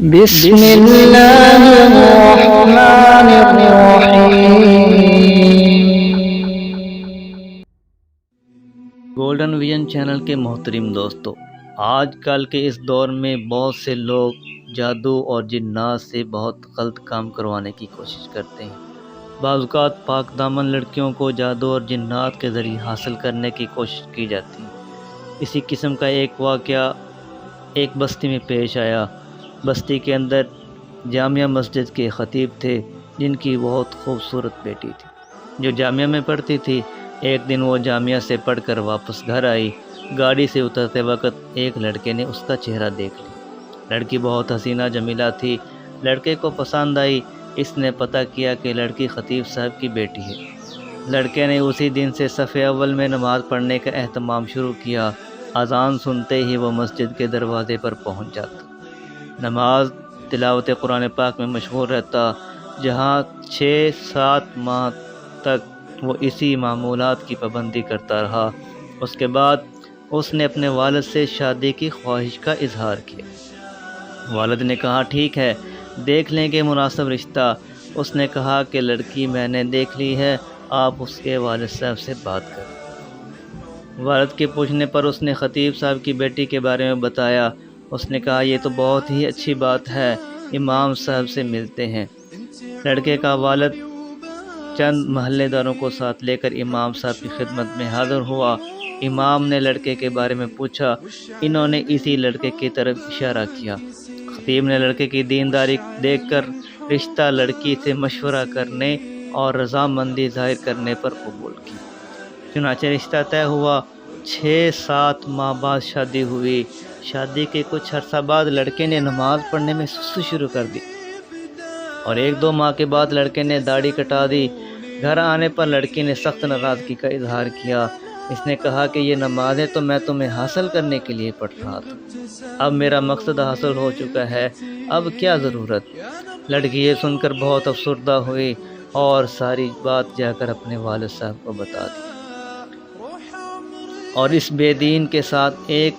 بسم اللہ الرحمن الرحیم۔ گولڈن ویژن چینل کے محترم دوستو، آج کل کے اس دور میں بہت سے لوگ جادو اور جنات سے بہت غلط کام کروانے کی کوشش کرتے ہیں۔ بعض اوقات پاک دامن لڑکیوں کو جادو اور جنات کے ذریعے حاصل کرنے کی کوشش کی جاتی ہے۔ اسی قسم کا ایک واقعہ ایک بستی میں پیش آیا۔ بستی کے اندر جامعہ مسجد کے خطیب تھے، جن کی بہت خوبصورت بیٹی تھی جو جامعہ میں پڑھتی تھی۔ ایک دن وہ جامعہ سے پڑھ کر واپس گھر آئی۔ گاڑی سے اترتے وقت ایک لڑکے نے اس کا چہرہ دیکھ لیا۔ لڑکی بہت حسینہ جمیلہ تھی، لڑکے کو پسند آئی۔ اس نے پتہ کیا کہ لڑکی خطیب صاحب کی بیٹی ہے۔ لڑکے نے اسی دن سے صف اول میں نماز پڑھنے کا اہتمام شروع کیا۔ اذان سنتے ہی وہ مسجد کے دروازے پر پہنچ جاتا، نماز تلاوت قرآن پاک میں مشغول رہتا۔ جہاں 6-7 ماہ تک وہ اسی معمولات کی پابندی کرتا رہا۔ اس کے بعد اس نے اپنے والد سے شادی کی خواہش کا اظہار کیا۔ والد نے کہا ٹھیک ہے، دیکھ لیں گے مناسب رشتہ۔ اس نے کہا کہ لڑکی میں نے دیکھ لی ہے، آپ اس کے والد صاحب سے بات کریں۔ والد کے پوچھنے پر اس نے خطیب صاحب کی بیٹی کے بارے میں بتایا۔ اس نے کہا یہ تو بہت ہی اچھی بات ہے، امام صاحب سے ملتے ہیں۔ لڑکے کا والد چند محلے داروں کو ساتھ لے کر امام صاحب کی خدمت میں حاضر ہوا۔ امام نے لڑکے کے بارے میں پوچھا، انہوں نے اسی لڑکے کی طرف اشارہ کیا۔ خطیب نے لڑکے کی دینداری دیکھ کر رشتہ لڑکی سے مشورہ کرنے اور رضامندی ظاہر کرنے پر قبول کی۔ چنانچہ رشتہ طے ہوا۔ 6-7 ماہ بعد شادی ہوئی۔ شادی کے کچھ عرصہ بعد لڑکے نے نماز پڑھنے میں سستی شروع کر دی اور 1-2 ماہ کے بعد لڑکے نے داڑھی کٹا دی۔ گھر آنے پر لڑکی نے سخت ناراضگی کا اظہار کیا۔ اس نے کہا کہ یہ نماز ہے تو میں تمہیں حاصل کرنے کے لیے پڑھ رہا تھا، اب میرا مقصد حاصل ہو چکا ہے، اب کیا ضرورت۔ لڑکی یہ سن کر بہت افسردہ ہوئی اور ساری بات جا کر اپنے والد صاحب کو بتا دی، اور اس بے دین کے ساتھ ایک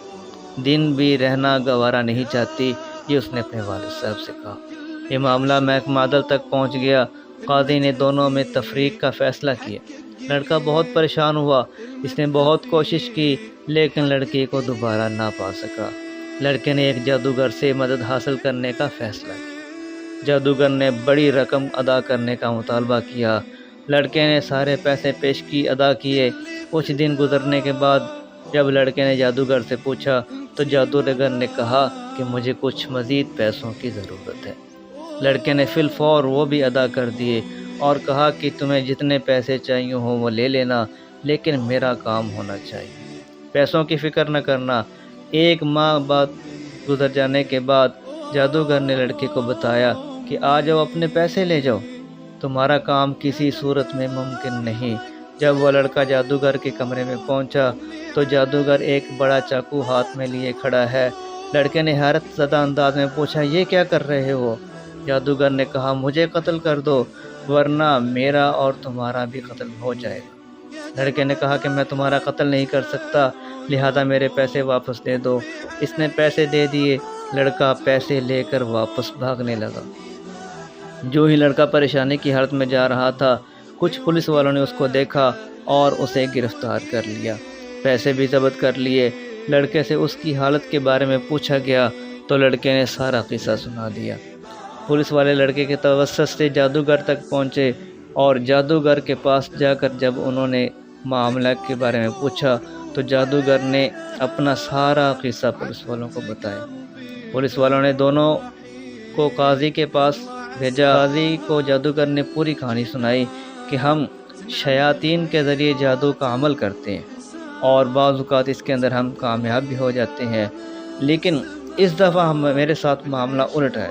دن بھی رہنا گوارا نہیں چاہتی، یہ اس نے اپنے والد صاحب سے کہا۔ یہ معاملہ محکمہ عدل تک پہنچ گیا۔ قاضی نے دونوں میں تفریق کا فیصلہ کیا۔ لڑکا بہت پریشان ہوا، اس نے بہت کوشش کی لیکن لڑکی کو دوبارہ نہ پا سکا۔ لڑکے نے ایک جادوگر سے مدد حاصل کرنے کا فیصلہ کیا۔ جادوگر نے بڑی رقم ادا کرنے کا مطالبہ کیا۔ لڑکے نے سارے پیسے پیشگی ادا کیے۔ کچھ دن گزرنے کے بعد جب لڑکے نے جادوگر سے پوچھا تو جادوگر نے کہا کہ مجھے کچھ مزید پیسوں کی ضرورت ہے۔ لڑکے نے فی الفور وہ بھی ادا کر دیے اور کہا کہ تمہیں جتنے پیسے چاہیے ہوں وہ لے لینا، لیکن میرا کام ہونا چاہیے، پیسوں کی فکر نہ کرنا۔ 1 ماہ بعد گزر جانے کے بعد جادوگر نے لڑکے کو بتایا کہ آ جاؤ، اپنے پیسے لے جاؤ، تمہارا کام کسی صورت میں ممکن نہیں۔ جب وہ لڑکا جادوگر کے کمرے میں پہنچا تو جادوگر ایک بڑا چاقو ہاتھ میں لیے کھڑا ہے۔ لڑکے نے حیرت زدہ انداز میں پوچھا یہ کیا کر رہے ہو؟ جادوگر نے کہا مجھے قتل کر دو ورنہ میرا اور تمہارا بھی قتل ہو جائے گا۔ لڑکے نے کہا کہ میں تمہارا قتل نہیں کر سکتا، لہذا میرے پیسے واپس دے دو۔ اس نے پیسے دے دیے۔ لڑکا پیسے لے کر واپس بھاگنے لگا۔ جو ہی لڑکا پریشانی کی حالت میں جا رہا تھا، کچھ پولیس والوں نے اس کو دیکھا اور اسے گرفتار کر لیا، پیسے بھی ضبط کر لیے۔ لڑکے سے اس کی حالت کے بارے میں پوچھا گیا تو لڑکے نے سارا قصہ سنا دیا۔ پولیس والے لڑکے کے توسط سے جادوگر تک پہنچے اور جادوگر کے پاس جا کر جب انہوں نے معاملہ کے بارے میں پوچھا تو جادوگر نے اپنا سارا قصہ پولیس والوں کو بتایا۔ پولیس والوں نے دونوں کو قاضی کے پاس بھیجا۔ قاضی کو جادوگر نے پوری کہانی سنائی کہ ہم شیاطین کے ذریعے جادو کا عمل کرتے ہیں اور بعض اوقات اس کے اندر ہم کامیاب بھی ہو جاتے ہیں، لیکن اس دفعہ میرے ساتھ معاملہ الٹ ہے۔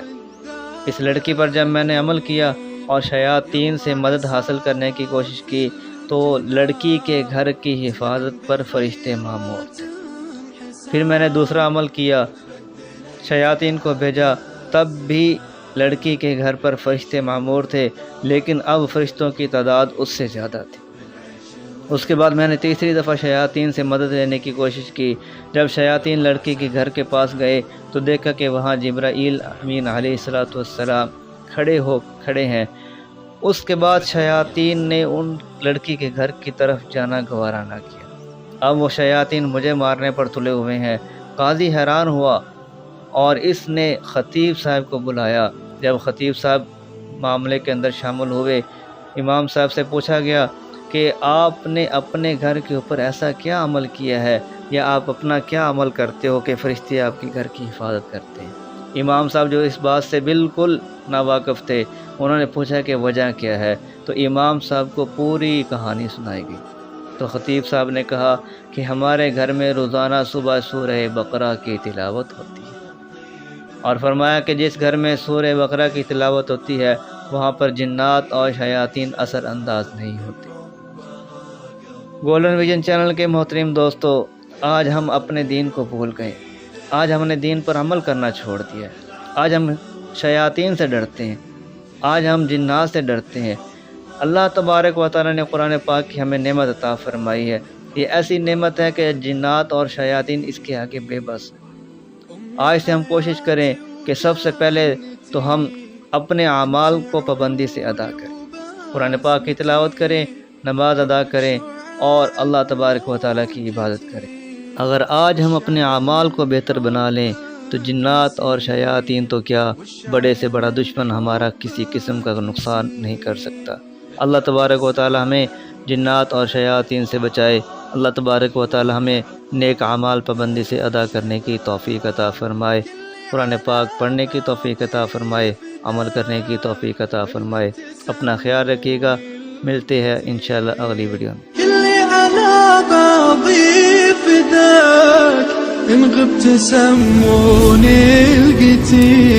اس لڑکی پر جب میں نے عمل کیا اور شیاطین سے مدد حاصل کرنے کی کوشش کی تو لڑکی کے گھر کی حفاظت پر فرشتے مامور تھے۔ پھر میں نے دوسرا عمل کیا، شیاطین کو بھیجا، تب بھی لڑکی کے گھر پر فرشتے مامور تھے، لیکن اب فرشتوں کی تعداد اس سے زیادہ تھی۔ اس کے بعد میں نے تیسری دفعہ شیاطین سے مدد لینے کی کوشش کی۔ جب شیاطین لڑکی کے گھر کے پاس گئے تو دیکھا کہ وہاں جبرائیل امین علیہ السلام کھڑے ہیں۔ اس کے بعد شیاطین نے ان لڑکی کے گھر کی طرف جانا گوارا نہ کیا۔ اب وہ شیاطین مجھے مارنے پر تلے ہوئے ہیں۔ قاضی حیران ہوا اور اس نے خطیب صاحب کو بلایا۔ جب خطیب صاحب معاملے کے اندر شامل ہوئے، امام صاحب سے پوچھا گیا کہ آپ نے اپنے گھر کے اوپر ایسا کیا عمل کیا ہے، یا آپ اپنا کیا عمل کرتے ہو کہ فرشتے آپ کے گھر کی حفاظت کرتے ہیں۔ امام صاحب جو اس بات سے بالکل ناواقف تھے، انہوں نے پوچھا کہ وجہ کیا ہے، تو امام صاحب کو پوری کہانی سنائی گئی۔ تو خطیب صاحب نے کہا کہ ہمارے گھر میں روزانہ صبح سورہ بقرہ کی تلاوت ہوتی ہے، اور فرمایا کہ جس گھر میں سورہ بقرہ کی تلاوت ہوتی ہے وہاں پر جنات اور شیاطین اثر انداز نہیں ہوتے۔ گولڈن ویژن چینل کے محترم دوستو، آج ہم اپنے دین کو بھول گئے۔ آج ہم نے دین پر عمل کرنا چھوڑ دیا ہے۔ آج ہم شیاطین سے ڈرتے ہیں، آج ہم جنات سے ڈرتے ہیں۔ اللہ تبارک و تعالیٰ نے قرآن پاک کی ہمیں نعمت عطا فرمائی ہے۔ یہ ایسی نعمت ہے کہ جنات اور شیاطین اس کے آگے بے بس ہیں۔ آج سے ہم کوشش کریں کہ سب سے پہلے تو ہم اپنے اعمال کو پابندی سے ادا کریں، قرآن پاک کی تلاوت کریں، نماز ادا کریں اور اللہ تبارک و تعالیٰ کی عبادت کریں۔ اگر آج ہم اپنے اعمال کو بہتر بنا لیں تو جنات اور شیاطین تو کیا، بڑے سے بڑا دشمن ہمارا کسی قسم کا نقصان نہیں کر سکتا۔ اللہ تبارک و تعالیٰ ہمیں جنات اور شیاطین سے بچائے۔ اللہ تبارک و تعالیٰ ہمیں نیک اعمال پابندی سے ادا کرنے کی توفیق عطا فرمائے، قرآن پاک پڑھنے کی توفیق عطا فرمائے، عمل کرنے کی توفیق عطا فرمائے۔ اپنا خیال رکھیے گا، ملتے ہیں انشاءاللہ اگلی ویڈیو میں۔ إن غبت سموني القتيل